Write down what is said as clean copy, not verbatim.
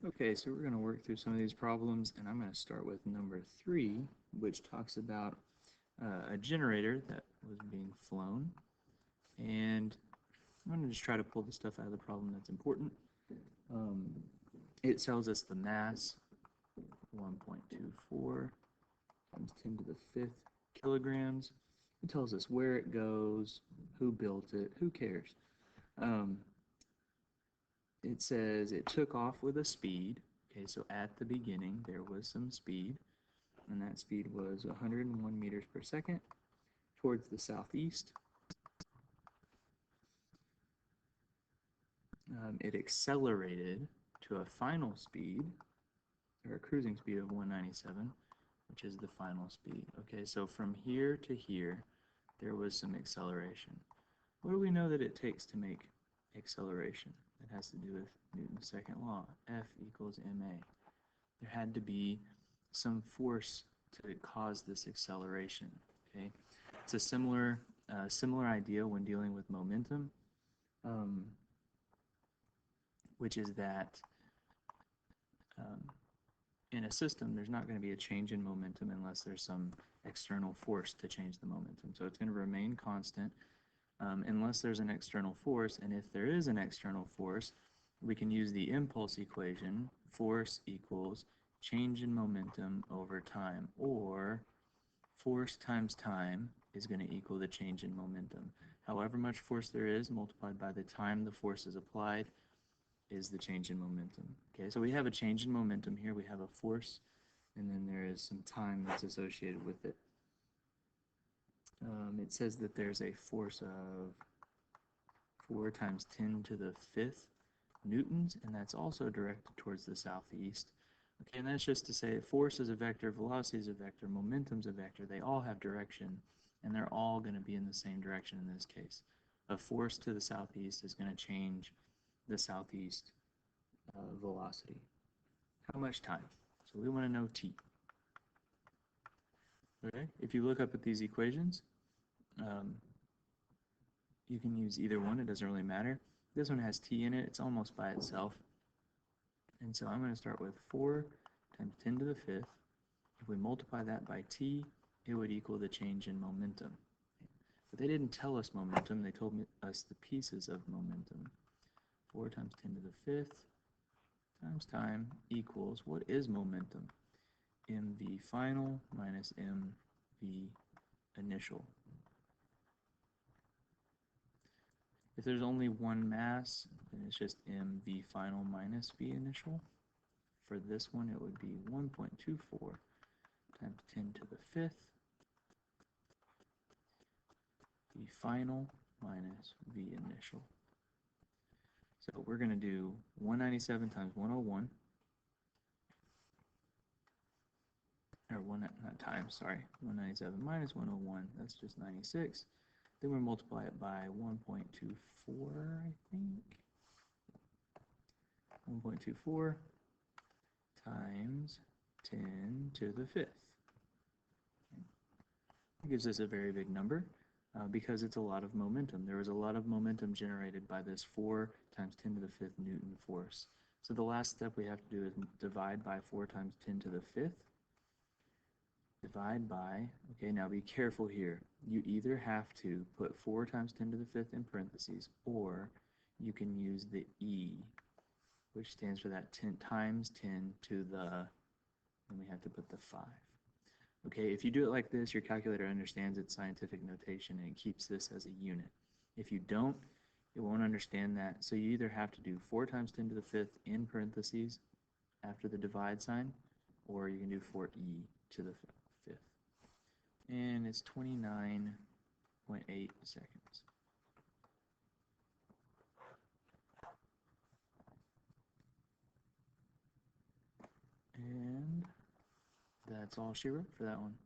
Okay, so we're going to work through some of these problems, and I'm going to start with number 3, which talks about a generator that was being flown. And I'm going to just try to pull the stuff out of the problem that's important. It tells us the mass, 1.24 times 10 to the 5th kilograms. It tells us where it goes, who built it, who cares. It says it took off with a speed. Okay, so at the beginning there was some speed, and that speed was 101 meters per second towards the southeast. It accelerated to a final speed, or a cruising speed of 197, which is the final speed. Okay, so from here to here, there was some acceleration. What do we know that it takes to make acceleration? It has to do with Newton's second law, F equals ma. There had to be some force to cause this acceleration. Okay, it's a similar idea when dealing with momentum, which is that in a system there's not going to be a change in momentum unless there's some external force to change the momentum. So it's going to remain constant unless there's an external force, and if there is an external force, we can use the impulse equation, force equals change in momentum over time, or force times time is going to equal the change in momentum. However much force there is multiplied by the time the force is applied is the change in momentum. Okay, so we have a change in momentum here, we have a force, and then there is some time that's associated with it. It says that there's a force of 4 times 10 to the 5th newtons, and that's also directed towards the southeast. Okay, and that's just to say force is a vector, velocity is a vector, momentum's a vector. They all have direction, and they're all going to be in the same direction in this case. A force to the southeast is going to change the southeast velocity. How much time? So we want to know t. Okay, if you look up at these equations, you can use either one, it doesn't really matter. This one has t in it, it's almost by itself. And so I'm going to start with 4 times 10 to the 5th. If we multiply that by t, it would equal the change in momentum. But they didn't tell us momentum, they told us the pieces of momentum. 4 times 10 to the 5th times time equals, what is momentum? mv final minus mv initial. If there's only one mass, then it's just mv final minus v initial. For this one, it would be 1.24 times 10 to the 5th v final minus v initial. So we're going to do 197 times 101, or not times, sorry, 197 minus 101, that's just 96. Then we multiply it by 1.24, I think. 1.24 times 10 to the 5th. It gives us a very big number because it's a lot of momentum. There was a lot of momentum generated by this 4 times 10 to the 5th Newton force. So the last step we have to do is divide by 4 times 10 to the 5th. Divide by, okay, now be careful here. You either have to put 4 times 10 to the 5th in parentheses, or you can use the e, which stands for that 10 times 10 to the, and we have to put the 5. Okay, if you do it like this, your calculator understands its scientific notation and it keeps this as a unit. If you don't, it won't understand that. So you either have to do 4 times 10 to the 5th in parentheses after the divide sign, or you can do 4e to the 5th. And it's 29.8 seconds. And that's all she wrote for that one.